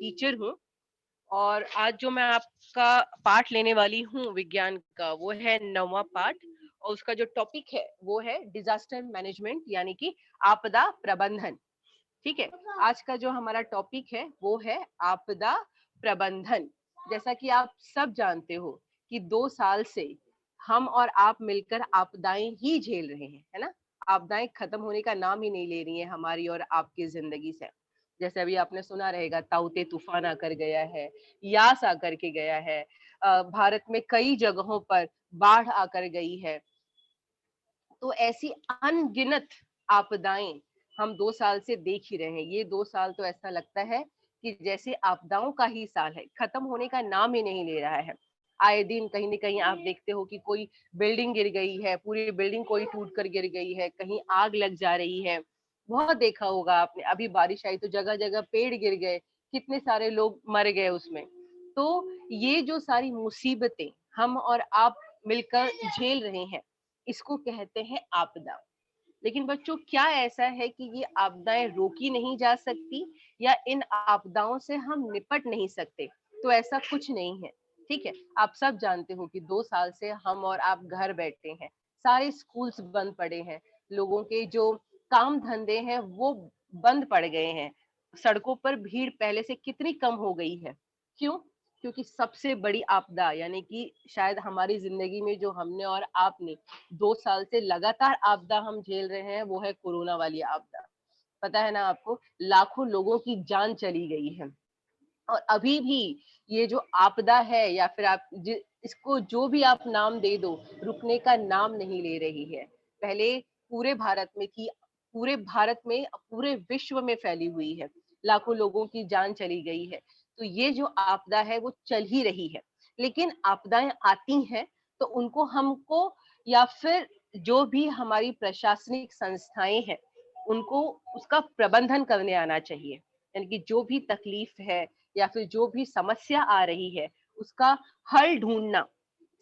Teacher हूँ और आज जो मैं आपका पाठ लेने वाली हूँ विज्ञान का, वो है 9वां पाठ और उसका जो टॉपिक है वो है डिजास्टर मैनेजमेंट यानी कि आपदा प्रबंधन। ठीक है, आज का जो हमारा टॉपिक है वो है आपदा प्रबंधन। जैसा कि आप सब जानते हो कि 2 साल से हम और आप मिलकर आपदाएं ही झेल रहे हैं, है ना। आपदाएं खत्म होने का नाम ही नहीं ले रही हैं हमारी और आपकी जिंदगी से। जैसे अभी आपने सुना रहेगा, ताउते तूफान आकर गया है, यास आकर के गया है, भारत में कई जगहों पर बाढ़ आकर गई है। तो ऐसी अनगिनत आपदाएं हम 2 साल से देख ही रहे हैं। ये 2 साल तो ऐसा लगता है कि जैसे आपदाओं का ही साल है, खत्म होने का नाम ही नहीं ले रहा है। आए दिन कहीं न कहीं आप देखते हो कि कोई बिल्डिंग गिर गई है, पूरी बिल्डिंग कोई टूट कर गिर गई है, कहीं आग लग जा रही है। बहुत देखा होगा आपने, अभी बारिश आई तो जगह-जगह पेड़ गिर गए, कितने सारे लोग मर गए उसमें। तो ये जो सारी मुसीबतें हम और आप मिलकर झेल रहे हैं, इसको कहते हैं आपदा। लेकिन बच्चों, क्या ऐसा है कि ये आपदाएं रोकी नहीं जा सकती या इन आपदाओं से हम निपट नहीं सकते? तो ऐसा कुछ नहीं है। ठीक है, आप सब जानते हो कि 2 साल से हम और आप घर बैठे हैं, सारे स्कूल्स बंद पड़े हैं, लोगों के जो काम धंधे हैं वो बंद पड़ गए हैं, सड़कों पर भीड़ पहले से कितनी कम हो गई है। क्यों? क्योंकि सबसे बड़ी आपदा यानी कि शायद हमारी जिंदगी में जो हमने और आपने 2 साल से लगातार आपदा हम झेल रहे हैं, वो है कोरोना वाली आपदा। पता है ना आपको, लाखों लोगों की जान चली गई है और अभी भी ये जो आपदा है या फिर आप इसको जो भी आप नाम दे दो, रुकने का नाम नहीं ले रही है। पहले पूरे भारत में थी, पूरे भारत में, पूरे विश्व में फैली हुई है, लाखों लोगों की जान चली गई है। तो ये जो आपदा है वो चल ही रही है। लेकिन आपदाएं आती हैं तो उनको हमको या फिर जो भी हमारी प्रशासनिक संस्थाएं हैं, उनको उसका प्रबंधन करने आना चाहिए। यानी कि जो भी तकलीफ है या फिर जो भी समस्या आ रही है, उसका हल ढूंढना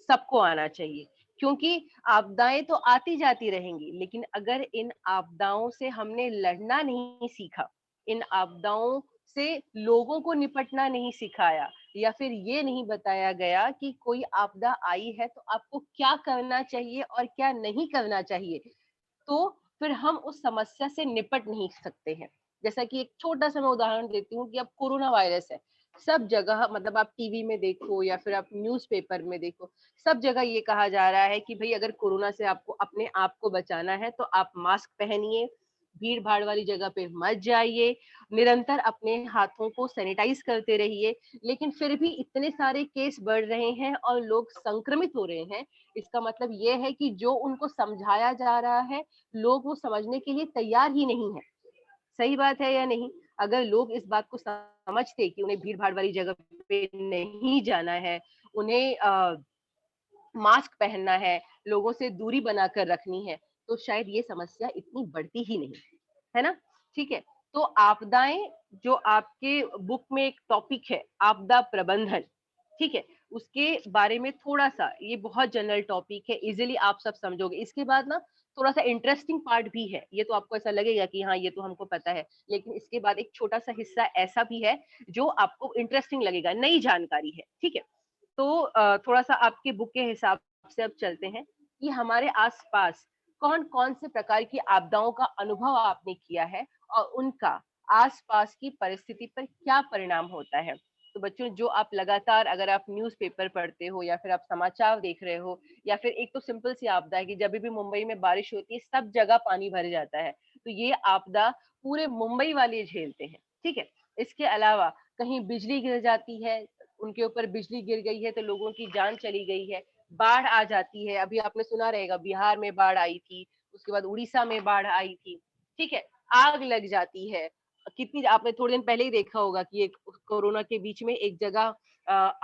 सबको आना चाहिए। क्योंकि आपदाएं तो आती जाती रहेंगी, लेकिन अगर इन आपदाओं से हमने लड़ना नहीं सीखा, इन आपदाओं से लोगों को निपटना नहीं सिखाया या फिर ये नहीं बताया गया कि कोई आपदा आई है तो आपको क्या करना चाहिए और क्या नहीं करना चाहिए, तो फिर हम उस समस्या से निपट नहीं सकते हैं। जैसा कि एक छोटा-सा मैं उदाहरण देती हूँ कि अब कोरोना वायरस है। सब जगह, मतलब आप टीवी में देखो या फिर आप न्यूज़पेपर में देखो, सब जगह ये कहा जा रहा है कि भई अगर कोरोना से आपको अपने आप को बचाना है तो आप मास्क पहनिए, भीड़-भाड़ वाली जगह पे मत जाइए, निरंतर अपने हाथों को सैनिटाइज़ करते रहिए। लेकिन फिर भी इतने सारे केस बढ़ रहे हैं और लोग संक्रमित हो रहे हैं, इसका मतलब ये है कि जो उनको समझाया जा रहा है, लोग वो समझने के लिए तैयार ही नहीं है। सही बात है या नहीं? अगर लोग इस बात को समझते कि उन्हें भीड़-भाड़ वाली जगह पे नहीं जाना है, उन्हें मास्क पहनना है, लोगों से दूरी बनाकर रखनी है, तो शायद ये समस्या इतनी बढ़ती ही नहीं, है ना? ठीक है, तो आपदाएँ जो आपके बुक में एक टॉपिक है, आपदा प्रबंधन, ठीक है? उसके बारे में थोड़ा-सा, ये बहुत जनरल टॉपिक है, ईज़िली आप सब समझोगे। इसके बाद ना थोड़ा-सा इंटरेस्टिंग पार्ट भी है, ये तो आपको ऐसा लगेगा कि हाँ, ये तो हमको पता है, लेकिन इसके बाद एक छोटा-सा हिस्सा ऐसा भी है, जो आपको इंटरेस्टिंग लगेगा, नई जानकारी है, ठीक है? तो थोड़ा-सा आपके बुक के हिसाब से अब चलते हैं कि हमारे आस-पास कौन-कौन से प्रकार की आपदाओं का अनुभव आपने किया है और उनका आस-पास की परिस्थिति पर क्या परिणाम होता है। तो बच्चों, जो आप लगातार, अगर आप न्यूज़पेपर पढ़ते हो या फिर आप समाचार देख रहे हो या फिर एक तो सिंपल सी आपदा है कि जब भी मुंबई में बारिश होती है, सब जगह पानी भर जाता है। तो ये आपदा पूरे मुंबई वाले झेलते हैं, ठीक है? इसके अलावा कहीं बिजली गिर जाती है, उनके ऊपर बिजली गिर गई है तो लोगों की जान चली गई है, बाढ़ आ जाती है, अभी आपने सुना रहेगा बिहार में बाढ़ आई थी, उसके बाद उड़ीसा में बाढ़ आई थी, ठीक है? आग लग जाती है, कितनी, आपने थोड़े दिन पहले ही देखा होगा कि एक कोरोना के बीच में एक जगह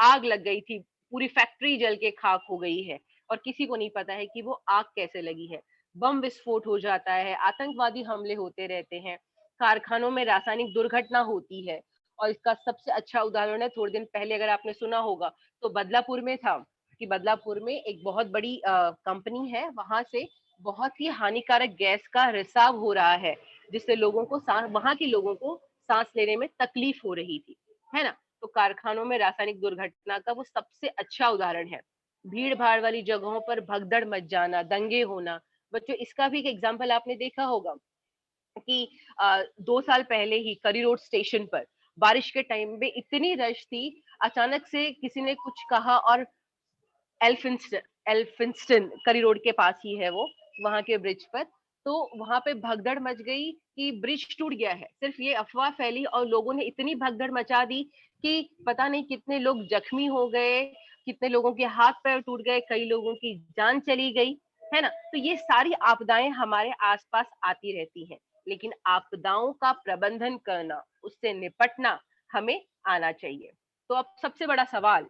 आग लग गई थी, पूरी फैक्ट्री जल के खाक हो गई है और किसी को नहीं पता है कि वो आग कैसे लगी है। बम विस्फोट हो जाता है, आतंकवादी हमले होते रहते हैं, कारखानों में रासायनिक दुर्घटना होती है और इसका सबसे अच्छा उदाहरण है, थोड़े दिन पहले अगर आपने सुना होगा तो बदलापुर में था कि बदलापुर में एक बहुत बड़ी कंपनी है, वहां से बहुत ही हानिकारक गैस का रिसाव हो रहा है, जिससे लोगों को वहां के लोगों को सांस लेने में तकलीफ हो रही थी। है ना? तो कारखानों में रासायनिक दुर्घटना का वो सबसे अच्छा उदाहरण है। भीड़-भाड़ वाली जगहों पर भगदड़ मच जाना, दंगे होना। बच्चों, इसका भी एक एग्जाम्पल आपने देखा होगा कि 2 साल पहले ही करी रोड स्टेशन पर बारिश के टाइम में इतनी रश थी, अचानक से किसी ने कुछ कहा और एल्फिंस्टन एल्फिंस्टन करी रोड के पास ही है वो, वहाँ के ब्रिज पर। तो वहाँ पे भगदड़ मच गई कि ब्रिज टूट गया है। सिर्फ ये अफ़वाह फैली और लोगों ने इतनी भगदड़ मचा दी कि पता नहीं कितने लोग जख्मी हो गए, कितने लोगों के हाथ-पैर टूट गए, कई लोगों की जान चली गई, है ना? तो ये सारी आपदाएँ हमारे आस-पास आती रहती हैं, लेकिन आपदाओं का प्रबंधन करना, उससे निपटना हमें आना चाहिए। तो अब सबसे बड़ा सवाल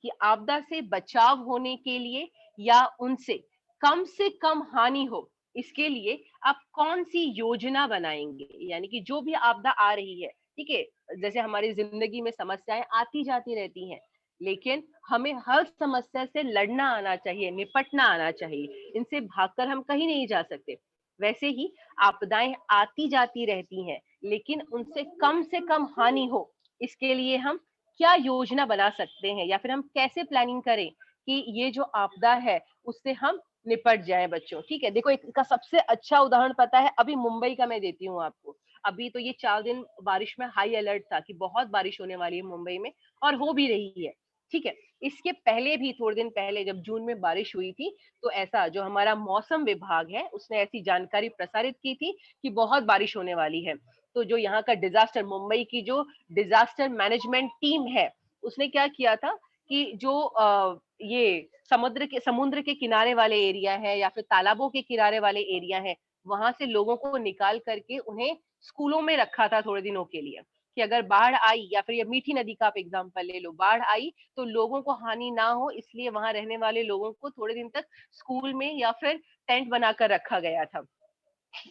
कि आपदा से बचाव होने के लिए या उनसे कम से कम हानि हो, इसके लिए आप कौन-सी योजना बनाएँगे? यानी कि जो भी आपदा आ रही है, ठीक है? जैसे हमारी ज़िंदगी में समस्याएँ आती-जाती रहती हैं, लेकिन हमें हर समस्या से लड़ना आना चाहिए, निपटना आना चाहिए। इनसे भागकर हम कहीं नहीं जा सकते। वैसे ही आपदाएँ आती-जाती रहती हैं, लेकिन उनसे कम हानि हो, इसके लिए हम क्या योजना बना सकते हैं या फिर हम कैसे प्लानिंग करें कि ये जो आपदा है उससे हम निपट जाएं बच्चों। ठीक है, देखो इसका सबसे अच्छा उदाहरण पता है, अभी मुंबई का मैं देती हूँ आपको। अभी तो ये 4 दिन बारिश में हाई अलर्ट था कि बहुत बारिश होने वाली है मुंबई में, और हो भी रही है। ठीक है, इसके पहले भी थोड़े दिन पहले जब जून में बारिश हुई थी, तो ऐसा जो हमारा मौसम विभाग है उसने ऐसी जानकारी प्रसारित की थी कि बहुत बारिश होने वाली है। तो जो यहाँ का डिजास्टर, मुंबई की जो डिजास्टर मैनेजमेंट टीम है, उसने क्या किया था कि जो ये समुद्र के किनारे वाले एरिया है या फिर तालाबों के किनारे वाले एरिया है, वहां से लोगों को निकाल करके उन्हें स्कूलों में रखा था थोड़े दिनों के लिए, कि अगर बाढ़ आई या फिर ये मीठी नदी का आप एग्जांपल ले लो, बाढ़ आई तो लोगों को हानि ना हो, इसलिए वहां रहने वाले लोगों को थोड़े दिन तक स्कूल में या फिर टेंट बनाकर रखा गया था।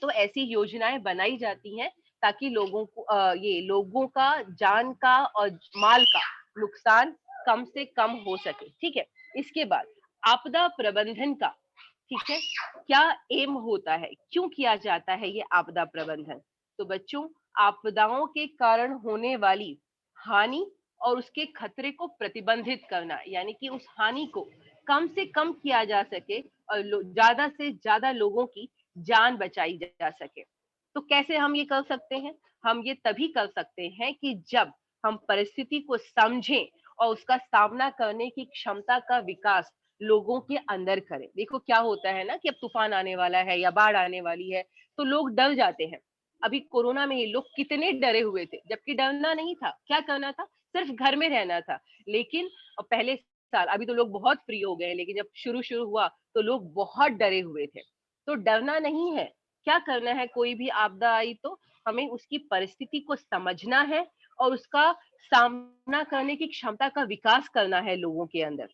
तो ऐसी योजनाएं बनाई जाती हैं ताकि लोगों को ये लोगों का जान का और माल का नुकसान कम से कम हो सके। ठीक है, इसके बाद आपदा प्रबंधन का, ठीक है, क्या एम होता है, क्यों किया जाता है ये आपदा प्रबंधन? तो बच्चों, आपदाओं के कारण होने वाली हानि और उसके खतरे को प्रतिबंधित करना, यानी कि उस हानि को कम से कम किया जा सके और ज्यादा से ज्यादा लोगों की जान बचाई जा सके। तो कैसे हम ये कर सकते हैं? हम ये तभी कर सकते हैं कि जब हम परिस्थिति को समझें और उसका सामना करने की क्षमता का विकास लोगों के अंदर करें। देखो क्या होता है ना कि अब तूफान आने वाला है या बाढ़ आने वाली है, तो लोग डर जाते हैं। अभी कोरोना में ये लोग कितने डरे हुए थे, जबकि डरना नहीं था। क्या करना था? सिर्फ घर में रहना था। लेकिन पहले साल, अभी तो लोग बहुत फ्री हो गए हैं, लेकिन जब शुरू-शुरू हुआ तो लोग बहुत डरे हुए थे। तो डरना नहीं है। क्या करना है, कोई भी आपदा आई तो हमें उसकी परिस्थिति को समझना है और उसका सामना करने की क्षमता का विकास करना है लोगों के अंदर।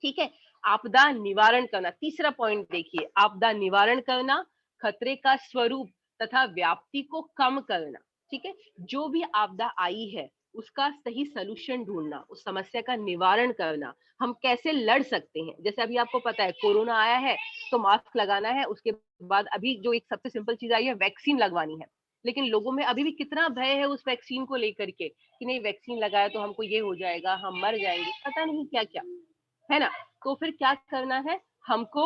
ठीक है, आपदा निवारण करना, तीसरा पॉइंट देखिए, आपदा निवारण करना, खतरे का स्वरूप तथा व्याप्ति को कम करना। ठीक है, जो भी आपदा आई है उसका सही सलूशन ढूंढना, उस समस्या का निवारण करना, हम कैसे लड़ सकते हैं। जैसे अभी आपको पता है कोरोना आया है तो मास्क लगाना है, उसके बाद अभी जो एक सबसे सिंपल चीज आई है, वैक्सीन लगवानी है। लेकिन लोगों में अभी भी कितना भय है उस वैक्सीन को लेकर के कि नहीं, वैक्सीन लगाया तो हमको ये हो जाएगा, हम मर जाएंगे, पता नहीं क्या क्या, है ना? तो फिर क्या करना है हमको?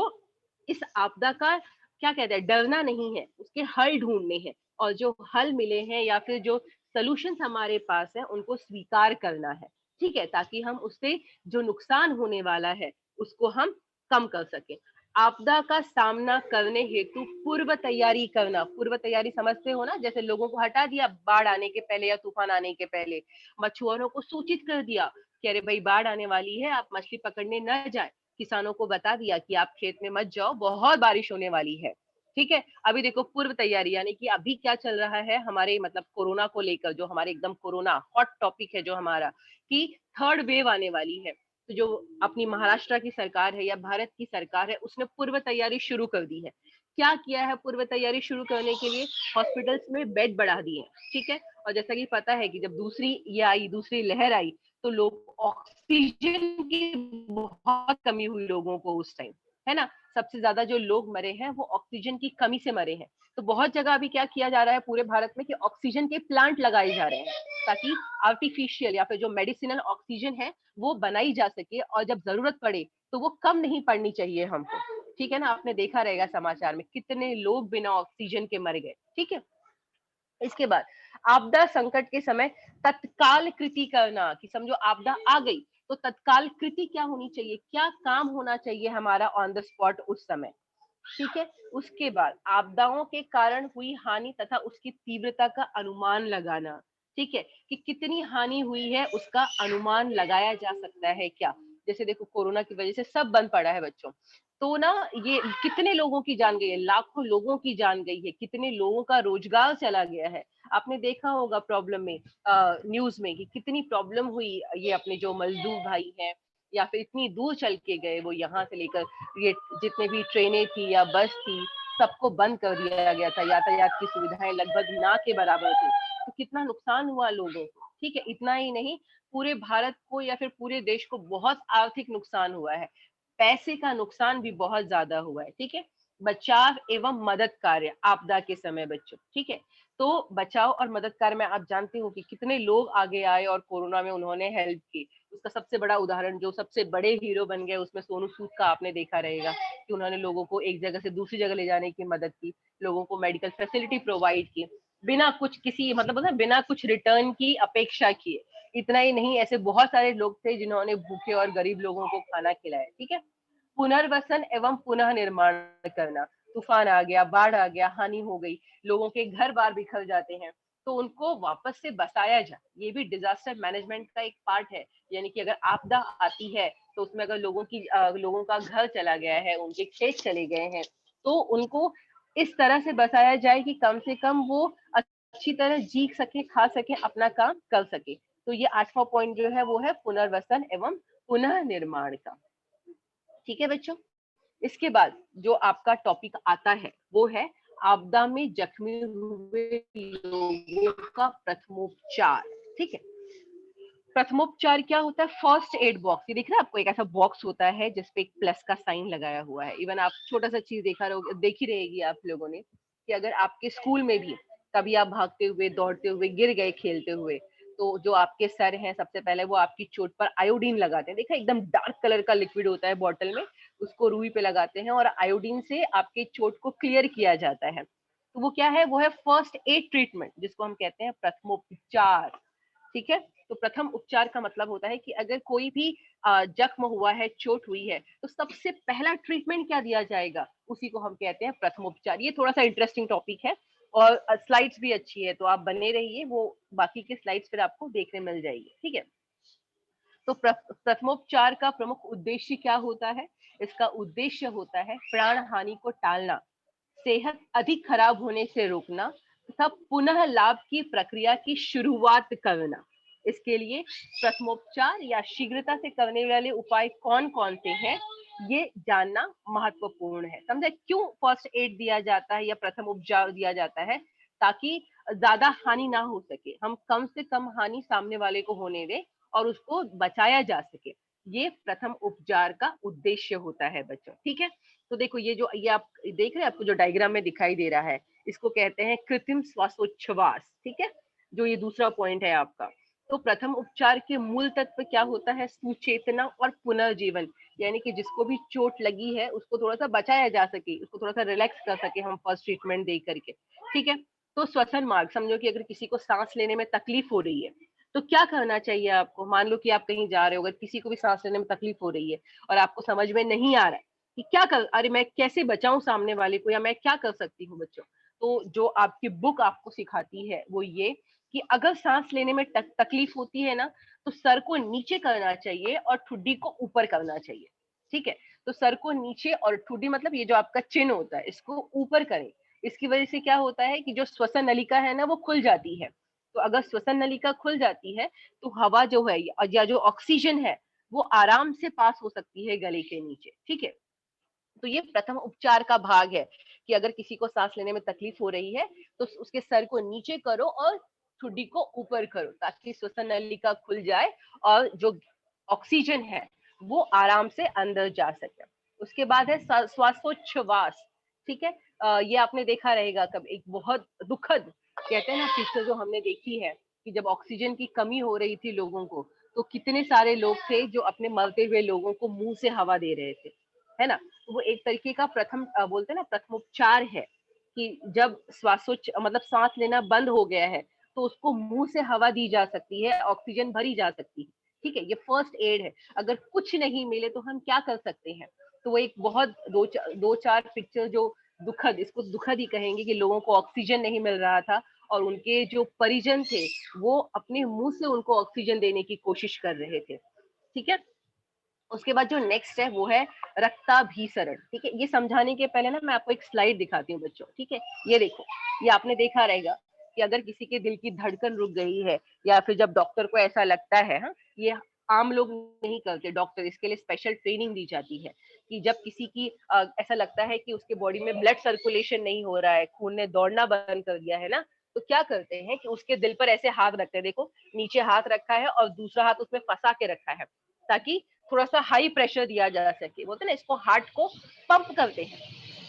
इस आपदा का क्या कहते हैं, डरना नहीं है, उसके हल ढूंढने हैं, और जो हल मिले हैं या फिर जो सॉल्यूशंस हमारे पास है उनको स्वीकार करना है। ठीक है, ताकि हम उससे जो नुकसान होने वाला है उसको हम कम कर सके। आपदा का सामना करने हेतु पूर्व तैयारी करना, पूर्व तैयारी समझते हो ना, जैसे लोगों को हटा दिया बाढ़ आने के पहले या तूफान आने के पहले, मछुआरों को सूचित कर दिया कि अरे भाई बाढ़ आने वाली है, आप मछली पकड़ने न जाए। किसानों को बता दिया कि आप खेत में मत जाओ, बहुत बारिश होने वाली है। ठीक है, अभी देखो पूर्व तैयारी, यानी कि अभी क्या चल रहा है हमारे मतलब कोरोना को लेकर, जो हमारे एकदम कोरोना हॉट टॉपिक है जो हमारा, कि थर्ड वेव आने वाली है। तो जो अपनी महाराष्ट्र की सरकार है या भारत की सरकार है, उसने पूर्व तैयारी शुरू कर दी है। क्या किया है पूर्व तैयारी शुरू करने के लिए? हॉस्पिटल्स में बेड बढ़ा दिए। ठीक है, और जैसा कि पता है कि जब दूसरी ये आई, दूसरी लहर आई, तो लोग ऑक्सीजन की बहुत कमी हुई लोगों को उस टाइम, है ना? सबसे ज्यादा जो लोग मरे हैं वो ऑक्सीजन की कमी से मरे हैं। तो बहुत जगह अभी क्या किया जा रहा है पूरे भारत में कि ऑक्सीजन के प्लांट लगाए जा रहे हैं। ताकि आर्टिफिशियल या फिर जो मेडिसिनल ऑक्सीजन है वो बनाई जा सके, और जब जरूरत पड़े तो वो कम नहीं पड़नी चाहिए हमको। ठीक है ना, आपने देखा रहेगा समाचार में कितने लोग बिना ऑक्सीजन के मर गए। ठीक है, इसके बाद आपदा संकट के समय तत्काल कृति करना, कि समझो आपदा आ गई तो तत्काल कृति क्या होनी चाहिए, क्या काम होना चाहिए हमारा ऑन द स्पॉट उस समय। ठीक है, उसके बाद आपदाओं के कारण हुई हानि तथा उसकी तीव्रता का अनुमान लगाना। ठीक है, कि कितनी हानि हुई है उसका अनुमान लगाया जा सकता है क्या। जैसे देखो कोरोना की वजह से सब बंद पड़ा है बच्चों, तो ना ये कितने लोगों की जान गई है, लाखों लोगों की जान गई है, कितने लोगों का रोजगार चला गया है। आपने देखा होगा प्रॉब्लम में, न्यूज में, कि कितनी प्रॉब्लम हुई। ये अपने जो मजदूर भाई हैं या फिर इतनी दूर चल के गए, वो यहाँ से लेकर ये जितने भी ट्रेनें थी या बस थी, सबको बंद कर दिया गया था, यातायात की सुविधाएं लगभग ना के बराबर थी, तो कितना नुकसान हुआ लोगों को। ठीक है, इतना ही नहीं, पूरे भारत को या फिर पूरे देश को बहुत आर्थिक नुकसान हुआ है, पैसे का नुकसान भी बहुत ज्यादा हुआ है। ठीक है, बचाव एवं मदद कार्य आपदा के समय बच्चों। ठीक है, तो बचाव और मदद कार्य में आप जानते हो कि कितने लोग आगे आए और कोरोना में उन्होंने हेल्प की। उसका सबसे बड़ा उदाहरण, जो सबसे बड़े हीरो बन गए उसमें सोनू सूद का आपने देखा रहेगा, कि उन्होंने लोगों को एक जगह से दूसरी जगह ले जाने की मदद की, लोगों को मेडिकल फैसिलिटी प्रोवाइड की, बिना कुछ किसी मतलब ना बिना कुछ रिटर्न की अपेक्षा किए। इतना ही नहीं, ऐसे बहुत सारे लोग थे जिन्होंने भूखे और गरीब लोगों को खाना खिलाया। ठीक है, पुनर्वसन एवं पुनः निर्माण करना, तूफान आ गया, बाढ़ आ गया, हानि हो गई, लोगों के घर बार बिखर जाते हैं, तो उनको वापस से बसाया जाए, ये भी डिजास्टर मैनेजमेंट का एक पार्ट है। यानी कि अगर आपदा आती है तो उसमें अगर लोगों का घर चला गया है, उनके खेत चले गए हैं, तो उनको इस तरह से बसाया जाए कि कम से कम वो अच्छी तरह जी सके, खा सके, अपना काम कर सके। तो ये 8वां पॉइंट जो है वो है पुनर्वसन एवं पुनः निर्माण का। ठीक है बच्चों, इसके बाद जो आपका टॉपिक आता है वो है आपदा में जख्मी हुए लोगों का प्रथमोपचार। ठीक है, प्रथमोपचार क्या होता है, फर्स्ट एड बॉक्स। ये दिख रहा है आपको, एक ऐसा बॉक्स होता है जिसपे एक प्लस का साइन लगाया हुआ है। इवन आप छोटा सा चीज देखी रहेगी आप लोगों ने, कि अगर आपके स्कूल में भी कभी आप भागते हुए दौड़ते हुए गिर गए खेलते हुए, तो जो आपके सर हैं सबसे पहले वो आपकी चोट पर आयोडीन लगाते हैं। देखा, एकदम डार्क कलर का लिक्विड होता है बॉटल में, उसको रुई पे लगाते हैं और आयोडीन से आपके चोट को क्लियर किया जाता है। तो वो क्या है, वो है फर्स्ट एड ट्रीटमेंट, जिसको हम कहते हैं प्रथमोपचार। ठीक है, तो प्रथम उपचार का मतलब होता है कि अगर कोई भी जख्म हुआ है, चोट हुई है, तो सबसे पहला ट्रीटमेंट क्या दिया जाएगा, उसी को हम कहते हैं प्रथमोपचार। ये थोड़ा सा इंटरेस्टिंग टॉपिक है और स्लाइड्स भी अच्छी है, तो आप बने रहिए, वो बाकी के स्लाइड्स फिर आपको देखने मिल जाएगी। ठीक है, तो प्रथमोपचार का प्रमुख उद्देश्य क्या होता है, इसका उद्देश्य होता है प्राण हानि को टालना, सेहत अधिक खराब होने से रोकना तथा पुनः लाभ की प्रक्रिया की शुरुआत करना। इसके लिए प्रथमोपचार या शीघ्रता से करने वाले उपाय कौन कौन से हैं, ये जानना महत्वपूर्ण है। समझे क्यों फर्स्ट एड दिया जाता है या प्रथम उपचार दिया जाता है, ताकि ज्यादा हानि ना हो सके, हम कम से कम हानि सामने वाले को होने दें और उसको बचाया जा सके। ये प्रथम उपचार का उद्देश्य होता है बच्चों। ठीक है, तो देखो ये आप देख रहे हैं, आपको जो डायग्राम में दिखाई दे रहा है, इसको कहते हैं कृत्रिम श्वासोच्छवास। ठीक है, जो ये दूसरा पॉइंट है आपका। तो प्रथम उपचार के मूल तत्व क्या होता है, सुचेतना और पुनर्जीवन। यानी कि जिसको भी चोट लगी है उसको थोड़ा सा बचाया जा सके, उसको थोड़ा सा रिलैक्स कर सके हम फर्स्ट ट्रीटमेंट दे करके। ठीक है, तो श्वसन मार्ग, समझो कि अगर किसी को सांस लेने में तकलीफ हो रही है तो क्या करना चाहिए आपको। मान लो कि आप कहीं जा रहे हो, अगर किसी को भी सांस लेने में तकलीफ हो रही है और आपको समझ में नहीं आ रहा है कि क्या कर, अरे मैं कैसे बचाऊं सामने वाले को, या मैं क्या कर सकती हूँ बच्चों, तो जो आपकी बुक आपको सिखाती है वो ये, कि अगर सांस लेने में तकलीफ होती है ना, तो सर को नीचे करना चाहिए और ठुड्डी को ऊपर करना चाहिए। ठीक है, तो सर को नीचे और ठुड्डी मतलब ये जो आपका चिन्ह होता है इसको ऊपर करें। इसकी वजह से क्या होता है कि जो श्वसन नलिका है ना वो खुल जाती है। तो अगर श्वसन नलिका खुल जाती है तो हवा जो है या जो ऑक्सीजन है वो आराम से पास हो सकती है गले के नीचे। ठीक है, तो ये प्रथम उपचार का भाग है, कि अगर किसी को सांस लेने में तकलीफ हो रही है तो उसके सर को नीचे करो और ठुड्डी को ऊपर करो, ताकि श्वसन नलिका खुल जाए और जो ऑक्सीजन है वो आराम से अंदर जा सके। उसके बाद है श्वासोच्छवास। ठीक है, ये आपने देखा रहेगा कब, एक बहुत दुखद कहते हैं ना पिक्चर जो हमने देखी है, कि जब ऑक्सीजन की कमी हो रही थी लोगों को, तो कितने सारे लोग थे जो अपने मरते हुए लोगों को मुंह से हवा दे रहे थे, है ना। तो वो एक तरीके का प्रथम बोलते हैं ना प्रथमोपचार है, कि जब मतलब सांस लेना बंद हो गया है, तो उसको मुंह से हवा दी जा सकती है, ऑक्सीजन भरी जा सकती है। ठीक है, ये फर्स्ट एड है। अगर कुछ नहीं मिले तो हम क्या कर सकते हैं। तो वो एक बहुत दो चार पिक्चर जो दुखद, इसको दुखद ही कहेंगे, कि लोगों को ऑक्सीजन नहीं मिल रहा था और उनके जो परिजन थे वो अपने मुंह से उनको ऑक्सीजन देने की कोशिश कर रहे थे। ठीक है, उसके बाद जो नेक्स्ट है वो है रक्ताभिसरण। ठीक है, ये समझाने के पहले ना मैं आपको एक स्लाइड दिखाती हूँ बच्चों। ठीक है, ये देखो, ये आपने देखा रहेगा कि अगर किसी के दिल की धड़कन रुक गई है, या फिर जब डॉक्टर को ऐसा लगता है, हाँ, ये आम लोग नहीं करते, डॉक्टर इसके लिए स्पेशल ट्रेनिंग दी जाती है, कि जब किसी की ऐसा लगता है कि उसके बॉडी में ब्लड सर्कुलेशन नहीं हो रहा है, खून ने दौड़ना बंद कर दिया है ना, तो क्या करते हैं कि उसके दिल पर ऐसे हाथ रखते हैं, देखो नीचे हाथ रखा है और दूसरा हाथ उसमें फंसा के रखा है, ताकि थोड़ा सा हाई प्रेशर दिया जा सके। बोलते हैं ना, इसको हार्ट को पंप करते हैं।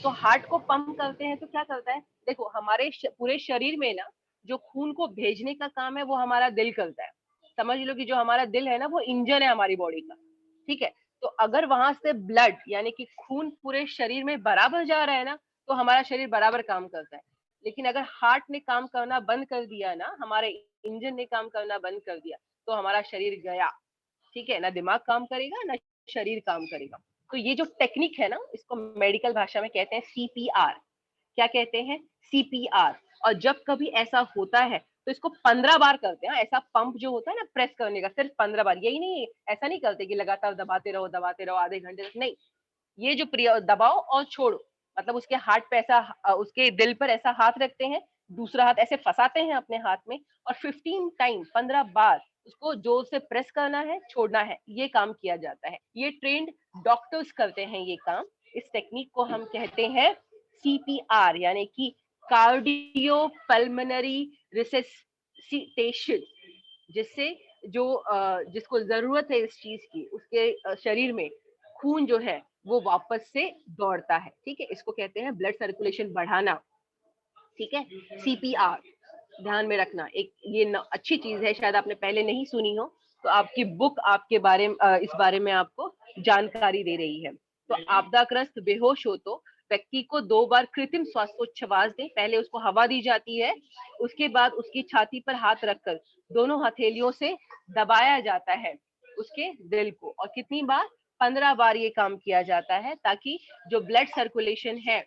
तो हार्ट को पंप करते हैं तो क्या करता है, देखो हमारे पूरे शरीर में ना जो खून को भेजने का काम है वो हमारा दिल करता है। समझ लो कि जो हमारा दिल है ना वो इंजन है हमारी बॉडी का। ठीक है, तो अगर वहां से ब्लड यानी कि खून पूरे शरीर में बराबर जा रहा है ना, तो हमारा शरीर बराबर काम करता है। लेकिन अगर हार्ट ने काम करना बंद कर दिया ना, हमारे इंजन ने काम करना बंद कर दिया, तो हमारा शरीर गया। ठीक है ना, दिमाग काम करेगा ना शरीर काम करेगा। तो ये जो टेक्निक है ना, इसको मेडिकल भाषा में कहते हैं सीपीआर। क्या कहते हैं, सीपीआर। और जब कभी ऐसा होता है तो इसको 15 बार करते हैं। ऐसा पंप जो होता है ना प्रेस करने का, सिर्फ 15 बार, यही नहीं, ऐसा नहीं करते कि लगातार दबाते रहो आधे घंटे तक, नहीं। ये जो दबाओ और छोड़ो, मतलब उसके हाथ पे ऐसा उसके दिल पर ऐसा हाथ रखते हैं, दूसरा हाथ ऐसे फंसाते हैं अपने हाथ में, और 15 टाइम 15 बार उसको जोर से प्रेस करना है, छोड़ना है, ये काम किया जाता है। ये ट्रेंड डॉक्टर्स करते हैं ये काम। इस टेक्निक को हम कहते हैं सीपीआर, यानी कि कार्डियो पल्मोनरी रिससिटेशन, जिससे जो जिसको जरूरत है इस चीज की, उसके शरीर में खून जो है वो वापस से दौड़ता है। ठीक है, इसको कहते हैं ब्लड सर्कुलेशन बढ़ाना। ठीक है, सीपीआर ध्यान में रखना। एक ये अच्छी चीज है, शायद आपने पहले नहीं सुनी हो, तो आपकी बुक आपके इस बारे में आपको जानकारी दे रही है। तो आपदाग्रस्त बेहोश हो तो व्यक्ति को 2 बार कृत्रिम श्वासोच्छवास दें। पहले उसको हवा दी जाती है, उसके बाद उसकी छाती पर हाथ रखकर दोनों हथेलियों से दबाया जाता है उसके दिल को। और कितनी बार, 15 बार ये काम किया जाता है, ताकि जो ब्लड सर्कुलेशन है,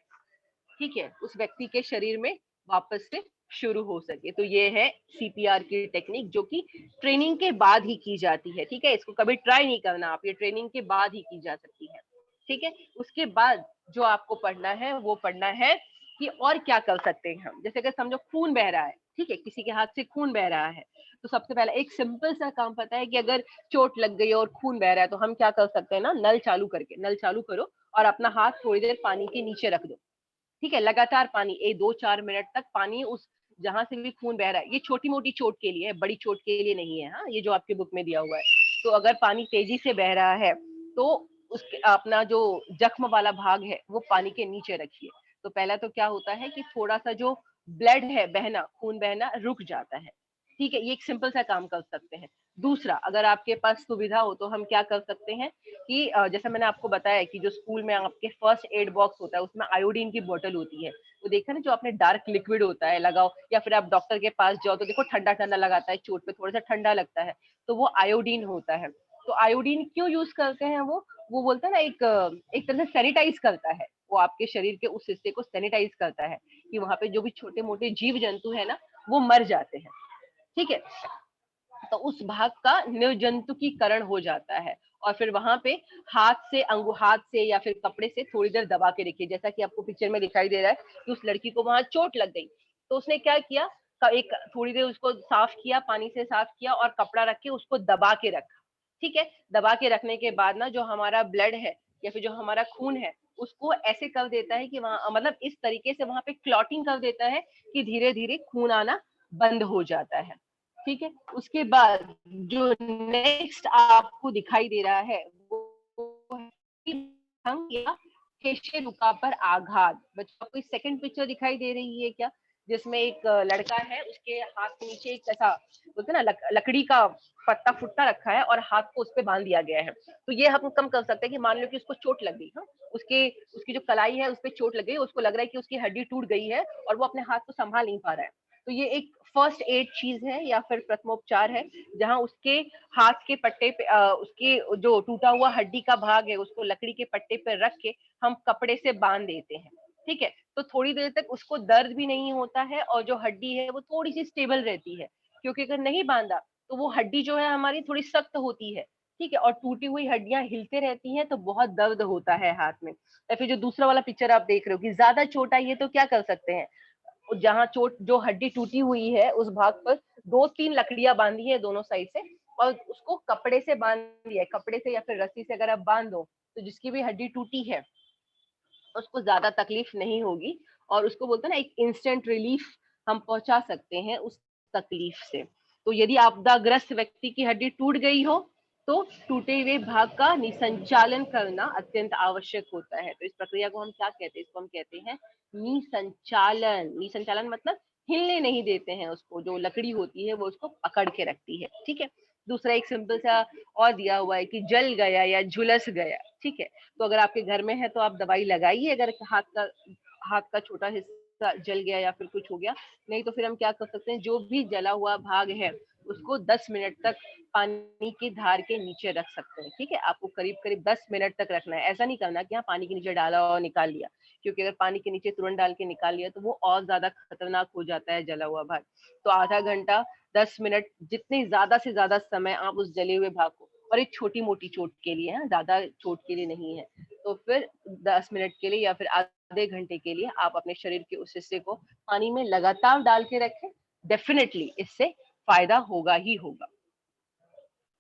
ठीक है, उस व्यक्ति के शरीर में वापस से शुरू हो सके। तो ये है सीपीआर की टेक्निक, जो कि ट्रेनिंग के बाद ही की जाती है। ठीक है, इसको कभी ट्राई नहीं करना आप, ये ट्रेनिंग के बाद ही की जा सकती है। ठीक है, उसके बाद जो आपको पढ़ना है वो पढ़ना है कि और क्या कर सकते हैं हम। जैसे कि समझो खून बह रहा है, ठीक है, किसी के हाथ से खून बह रहा है, तो सबसे पहले एक सिंपल सा काम पता है कि अगर चोट लग गई और खून बह रहा है तो हम क्या कर सकते हैं ना, नल चालू करो और अपना हाथ थोड़ी देर पानी के नीचे रख दो। ठीक है, लगातार पानी, 2-4 मिनट तक पानी उस जहां से भी खून बह रहा है। ये छोटी मोटी चोट के लिए है, बड़ी चोट के लिए नहीं है। हाँ, ये जो आपके बुक में दिया हुआ है। तो अगर पानी तेजी से बह रहा है तो उसके अपना जो जख्म वाला भाग है वो पानी के नीचे रखिए। तो पहला तो क्या होता है कि थोड़ा सा जो ब्लड है बहना, खून बहना रुक जाता है। ठीक है, ये एक सिंपल सा काम कर सकते हैं। दूसरा, अगर आपके पास सुविधा हो तो हम क्या कर सकते हैं कि जैसे मैंने आपको बताया कि जो स्कूल में आपके फर्स्ट एड बॉक्स होता है उसमें आयोडीन की बोतल होती है। वो देखा ना, जो आपने डार्क लिक्विड होता है लगाओ, या फिर आप डॉक्टर के पास जाओ तो देखो ठंडा ठंडा लगाता है, चोट पे थोड़ा सा ठंडा लगता है, तो वो आयोडीन होता है। तो आयोडीन क्यों यूज करते हैं वो बोलते हैं ना, एक तरह से सैनिटाइज करता है, वो आपके शरीर के उस हिस्से को सैनिटाइज करता है, कि वहां पे जो भी छोटे मोटे जीव जंतु है ना वो मर जाते हैं। ठीक है, तो उस भाग का निर्जंतुकीकरण हो जाता है। और फिर वहां पे हाथ से या फिर कपड़े से थोड़ी देर दबा के रखिए। जैसा कि आपको पिक्चर में दिखाई दे रहा है कि उस लड़की को वहां चोट लग गई, तो उसने क्या किया, एक थोड़ी देर उसको साफ किया, पानी से साफ किया और कपड़ा रख के उसको दबा के रखा। ठीक है, दबा के रखने के बाद ना जो हमारा ब्लड है या फिर जो हमारा खून है उसको ऐसे कर देता है कि वहां, मतलब इस तरीके से वहां पे क्लॉटिंग कर देता है कि धीरे धीरे खून आना बंद हो जाता है। ठीक है, उसके बाद जो नेक्स्ट आपको दिखाई दे रहा है वो है कि भंग या रुका पर आघात। बच्चों को सेकंड पिक्चर दिखाई दे रही है क्या, जिसमें एक लड़का है, उसके हाथ के नीचे एक ऐसा बोलते हैं ना लकड़ी का पत्ता फुट्टा रखा है और हाथ को उस पे बांध दिया गया है। तो ये हम कम कर सकते हैं कि मान लो कि उसको चोट लग गई, हाँ, उसके उसकी जो कलाई है उस पे चोट लग गई, उसको लग रहा है कि उसकी हड्डी टूट गई है और वो अपने हाथ को संभाल नहीं पा रहा है। तो ये एक फर्स्ट एड चीज है या फिर प्रथमोपचार है, जहां उसके हाथ के पट्टे पे उसके जो टूटा हुआ हड्डी का भाग है उसको लकड़ी के पट्टे पे रख के हम कपड़े से बांध देते हैं। ठीक है, तो थोड़ी देर तक उसको दर्द भी नहीं होता है और जो हड्डी है वो थोड़ी सी स्टेबल रहती है, क्योंकि अगर नहीं बांधा तो वो हड्डी जो है हमारी थोड़ी सख्त होती है। ठीक है, और टूटी हुई हड्डियां हिलते रहती हैं तो बहुत दर्द होता है हाथ में। या फिर जो दूसरा वाला पिक्चर आप देख रहे हो कि ज्यादा चोट आई है तो क्या कर सकते हैं, जहां चोट जो हड्डी टूटी हुई है उस भाग पर 2-3 लकड़ियां बांधी है दोनों साइड से और उसको कपड़े से बांध दिया है, कपड़े से या फिर रस्सी से अगर आप बांध दो तो जिसकी भी हड्डी टूटी है उसको ज्यादा तकलीफ नहीं होगी और उसको बोलते हैं ना एक इंस्टेंट रिलीफ हम पहुंचा सकते हैं उस तकलीफ से। तो यदि आपदाग्रस्त व्यक्ति की हड्डी टूट गई हो तो टूटे हुए भाग का निसंचालन करना अत्यंत आवश्यक होता है। तो इस प्रक्रिया को हम क्या कहते हैं, इसको हम कहते हैं निसंचालन। निसंचालन मतलब हिलने नहीं देते हैं उसको, जो लकड़ी होती है वो उसको पकड़ के रखती है। ठीक है, दूसरा एक सिंपल सा और दिया हुआ है कि जल गया या झुलस गया। ठीक है, तो अगर आपके घर में है तो आप दवाई लगाइए अगर हाथ का छोटा हिस्सा जल गया या फिर कुछ हो गया। नहीं तो फिर हम क्या कर सकते हैं, जो भी जला हुआ भाग है उसको 10 मिनट तक पानी की धार के नीचे रख सकते हैं। ठीक है, आपको करीब करीब 10 मिनट तक रखना है। ऐसा नहीं करना कि हाँ पानी के नीचे डाला और निकाल लिया, क्योंकि अगर पानी के नीचे तुरंत डाल के निकाल लिया तो वो और ज्यादा खतरनाक हो जाता है जला हुआ भाग। तो आधा घंटा 10 मिनट जितने ज्यादा से ज्यादा समय आप उस जले हुए भाग को, और एक छोटी मोटी चोट के लिए है, ज्यादा चोट के लिए नहीं है, तो फिर 10 मिनट के लिए या फिर आधे घंटे के लिए आप अपने शरीर के उस हिस्से को पानी में लगातार डाल के रखें। डेफिनेटली इससे फायदा होगा ही होगा।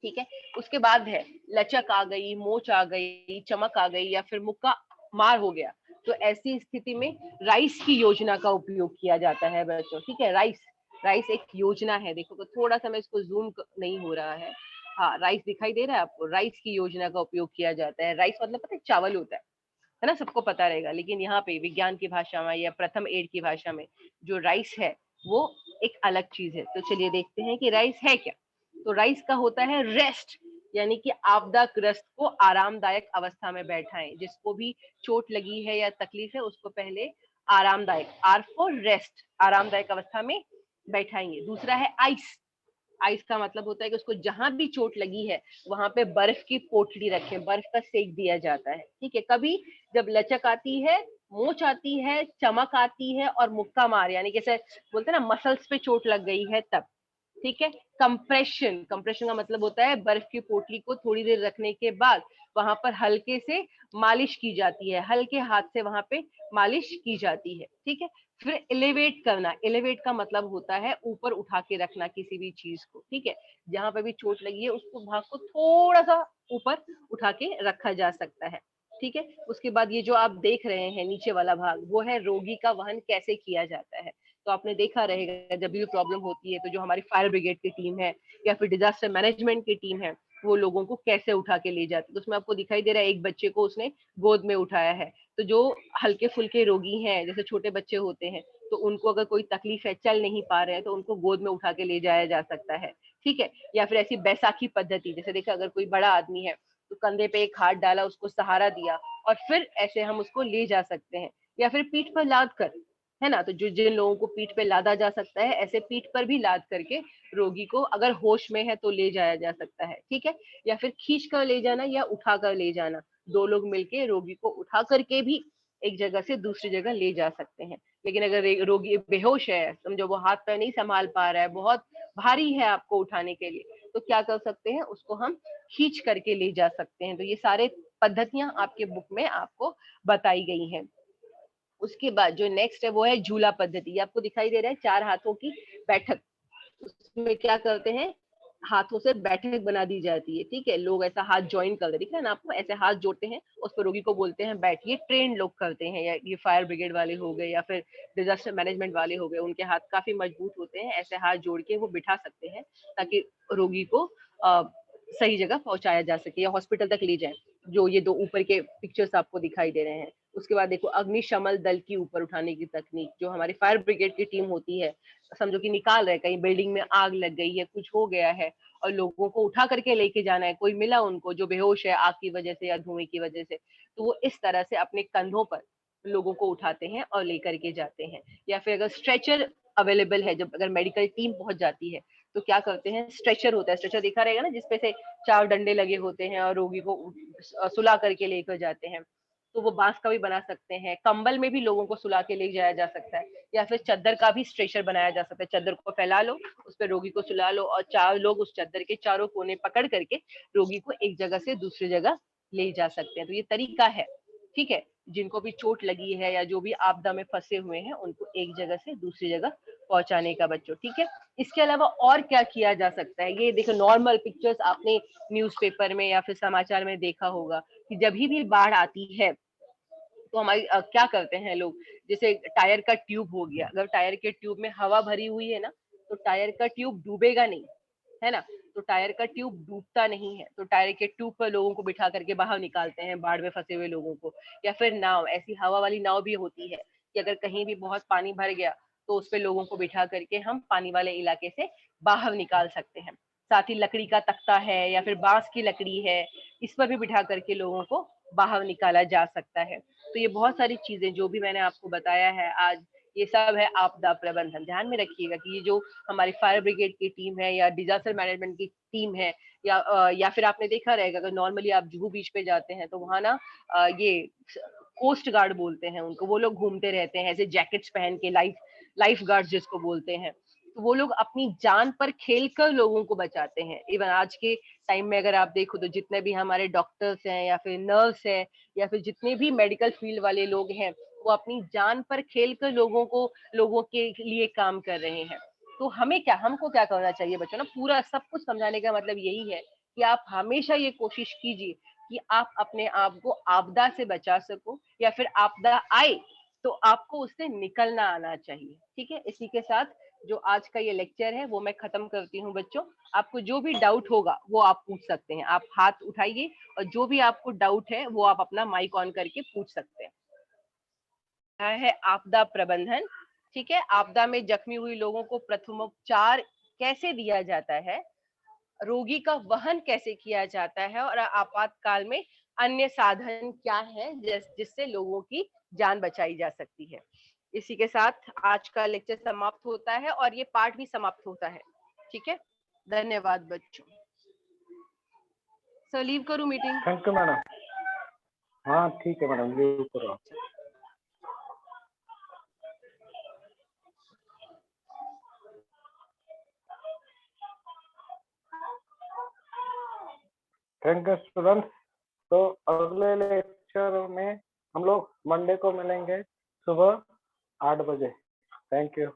ठीक है, उसके बाद है लचक आ गई, मोच आ गई, चमक आ गई या फिर मुक्का मार हो गया, तो ऐसी स्थिति में राइस की योजना का उपयोग किया जाता है बच्चों। ठीक है, राइस राइस एक योजना है। देखो तो थोड़ा सा मैं इसको जूम नहीं हो रहा है, हाँ राइस दिखाई दे रहा है आपको। राइस की योजना का उपयोग किया जाता है। राइस मतलब पता है चावल होता है ना, सबको पता रहेगा, लेकिन यहाँ पे विज्ञान की भाषा में या प्रथम एड की भाषा में जो राइस है वो एक अलग चीज है। तो चलिए देखते हैं कि राइस है क्या। तो राइस का होता है रेस्ट, यानी कि आपदाग्रस्त को आरामदायक अवस्था में बैठाएं। जिसको भी चोट लगी है या तकलीफ है उसको पहले आरामदायक, आर फॉर रेस्ट, आरामदायक अवस्था में बैठाएंगे। दूसरा है आइस। आइस का मतलब होता है कि उसको जहां भी चोट लगी है वहां पे बर्फ की पोटली रखें, बर्फ का सेक दिया जाता है। ठीक है, कभी जब लचक आती है, मोच आती है, चमक आती है और मुक्का मार, यानी जैसे बोलते हैं ना मसल्स पे चोट लग गई है तब। ठीक है, कंप्रेशन, कंप्रेशन का मतलब होता है बर्फ की पोटली को थोड़ी देर रखने के बाद वहां पर हल्के से मालिश की जाती है, हल्के हाथ से वहां पे मालिश की जाती है। ठीक है, फिर एलिवेट करना। एलिवेट का मतलब होता है ऊपर उठा के रखना किसी भी चीज को। ठीक है, जहां पे भी चोट लगी है उसको भाग को थोड़ा सा ऊपर उठा के रखा जा सकता है। ठीक है, उसके बाद ये जो आप देख रहे हैं नीचे वाला भाग, वो है रोगी का वहन कैसे किया जाता है। तो आपने देखा रहेगा जब भी प्रॉब्लम होती है तो जो हमारी फायर ब्रिगेड की टीम है या फिर डिजास्टर मैनेजमेंट की टीम है वो लोगों को कैसे उठा के ले जाती है। तो उसमें आपको दिखाई दे रहा है एक बच्चे को उसने गोद में उठाया है। तो जो हल्के फुल्के रोगी हैं, जैसे छोटे बच्चे होते हैं, तो उनको अगर कोई तकलीफ है, चल नहीं पा रहे हैं, तो उनको गोद में उठा के ले जाया जा सकता है। ठीक है, या फिर ऐसी बैसाखी पद्धति, जैसे देखा अगर कोई बड़ा आदमी है तो कंधे पे एक हाथ डाला, उसको सहारा दिया और फिर ऐसे हम उसको ले जा सकते हैं। या फिर पीठ पर लाद कर, है ना, तो जो जिन लोगों को पीठ पे लादा जा सकता है ऐसे पीठ पर भी लाद करके रोगी को अगर होश में है तो ले जाया जा सकता है। ठीक है, या फिर खींच कर ले जाना या उठा कर ले जाना, दो लोग मिलके रोगी को उठा करके भी एक जगह से दूसरी जगह ले जा सकते हैं। लेकिन अगर रोगी बेहोश है, समझो वो हाथ पैर नहीं संभाल पा रहा है, बहुत भारी है आपको उठाने के लिए, तो क्या कर सकते हैं, उसको हम खींच करके ले जा सकते हैं। तो ये सारे पद्धतियां आपके बुक में आपको बताई गई हैं। उसके बाद जो नेक्स्ट है वो है झूला पद्धति। ये आपको दिखाई दे रहा है 4 हाथों की बैठक। उसमें क्या करते हैं, हाथों से बैठक बना दी जाती है। ठीक है, लोग ऐसा हाथ ज्वाइन करते दिख रहा है ना आपको, ऐसे हाथ जोड़ते हैं, उस पर रोगी को बोलते हैं बैठ। ये ट्रेन लोग करते हैं, या ये फायर ब्रिगेड वाले हो गए या फिर डिजास्टर मैनेजमेंट वाले हो गए, उनके हाथ काफी मजबूत होते हैं, ऐसे हाथ जोड़ के वो बिठा सकते हैं ताकि रोगी को सही जगह पहुंचाया जा सके या हॉस्पिटल तक ले जाए। जो ये दो ऊपर के पिक्चर्स आपको दिखाई दे रहे हैं उसके बाद देखो अग्निशमन दल की ऊपर उठाने की तकनीक, जो हमारी फायर ब्रिगेड की टीम होती है, समझो कि निकाल रहे, कहीं बिल्डिंग में आग लग गई है, कुछ हो गया है और लोगों को उठा करके लेके जाना है, कोई मिला उनको जो बेहोश है आग की वजह से या धुएं की वजह से, तो वो इस तरह से अपने कंधों पर लोगों को उठाते हैं और लेकर के जाते हैं। या फिर अगर स्ट्रेचर अवेलेबल है, जब अगर मेडिकल टीम पहुंच जाती है तो क्या करते हैं, स्ट्रेचर होता है, स्ट्रेचर देखा रहेगा ना, जिसपे से 4 डंडे लगे होते हैं और रोगी को सुला करके लेकर जाते हैं। तो वो बांस का भी बना सकते हैं, कंबल में भी लोगों को सुला के ले जाया जा सकता है, या फिर चद्दर का भी स्ट्रेचर बनाया जा सकता है। चद्दर को फैला लो, उस पर रोगी को सुला लो और 4 लोग उस चद्दर के चारों कोने पकड़ करके रोगी को एक जगह से दूसरी जगह ले जा सकते हैं। तो ये तरीका है, ठीक है। जिनको भी चोट लगी है या जो भी आपदा में फंसे हुए हैं, उनको एक जगह से दूसरी जगह पहुंचाने का बच्चों, ठीक है। इसके अलावा और क्या किया जा सकता है, ये देखो नॉर्मल पिक्चर्स आपने न्यूज़पेपर में या फिर समाचार में देखा होगा कि जब भी बाढ़ आती है तो हमारी क्या करते हैं लोग, जैसे टायर का ट्यूब हो गया, अगर टायर के ट्यूब में हवा भरी हुई है ना, तो टायर का ट्यूब डूबेगा नहीं, है ना। तो टायर का ट्यूब डूबता नहीं है, तो टायर के ट्यूब पर लोगों को बिठा करके बाहर निकालते हैं, बाढ़ में फंसे हुए लोगों को। या फिर नाव, ऐसी हवा वाली नाव भी होती है कि अगर कहीं भी बहुत पानी भर गया तो उस पे लोगों को बिठा करके हम पानी वाले इलाके से बाहर निकाल सकते हैं। साथ ही लकड़ी का तख्ता है या फिर बांस की लकड़ी है, इस पर भी बिठा करके लोगों को बाहर निकाला जा सकता है। तो ये बहुत सारी चीजें जो भी मैंने आपको बताया है आज, ये सब है आपदा प्रबंधन। ध्यान में रखिएगा कि ये जो हमारी फायर ब्रिगेड की टीम है या डिजास्टर मैनेजमेंट की टीम है, या फिर आपने देखा रहेगा अगर नॉर्मली आप जुहू बीच पे जाते हैं तो वहां ना ये कोस्ट गार्ड बोलते हैं उनको, वो लोग घूमते रहते हैं ऐसे जैकेट्स पहन के, लाइफ गार्ड जिसको बोलते हैं। तो वो लोग अपनी जान पर खेल कर लोगों को बचाते हैं। इवन आज के टाइम में अगर आप देखो तो जितने भी हमारे डॉक्टर्स हैं या फिर नर्स है या फिर जितने भी मेडिकल फील्ड वाले लोग हैं, वो अपनी जान पर खेल कर लोगों के लिए काम कर रहे हैं। तो हमको क्या करना चाहिए बच्चों ना, पूरा सब कुछ समझाने का मतलब यही है कि आप हमेशा ये कोशिश कीजिए कि आप अपने आप को आपदा से बचा सको, या फिर आपदा आए तो आपको उससे निकलना आना चाहिए, ठीक है। इसी के साथ जो आज का ये लेक्चर है वो मैं खत्म करती हूँ बच्चों। आपको जो भी डाउट होगा वो आप पूछ सकते हैं, आप हाथ उठाइए और जो भी आपको डाउट है वो आप अपना माइक ऑन करके पूछ सकते हैं। है आपदा प्रबंधन, ठीक है। आपदा में जख्मी हुई लोगों को प्रथमोपचार कैसे दिया जाता है, रोगी का वहन कैसे किया जाता है, और आपातकाल में अन्य साधन क्या है जिससे लोगों की जान बचाई जा सकती है। इसी के साथ आज का लेक्चर समाप्त होता है और ये पाठ भी समाप्त होता है, ठीक है। धन्यवाद बच्चों। सर लीव करूं मीटिंग? Thank you madam. हाँ ठीक है मैडम, लीव करो। Thank you student. तो अगले लेक्चर में हम लोग मंडे को मिलेंगे सुबह 8 बजे। Thank you.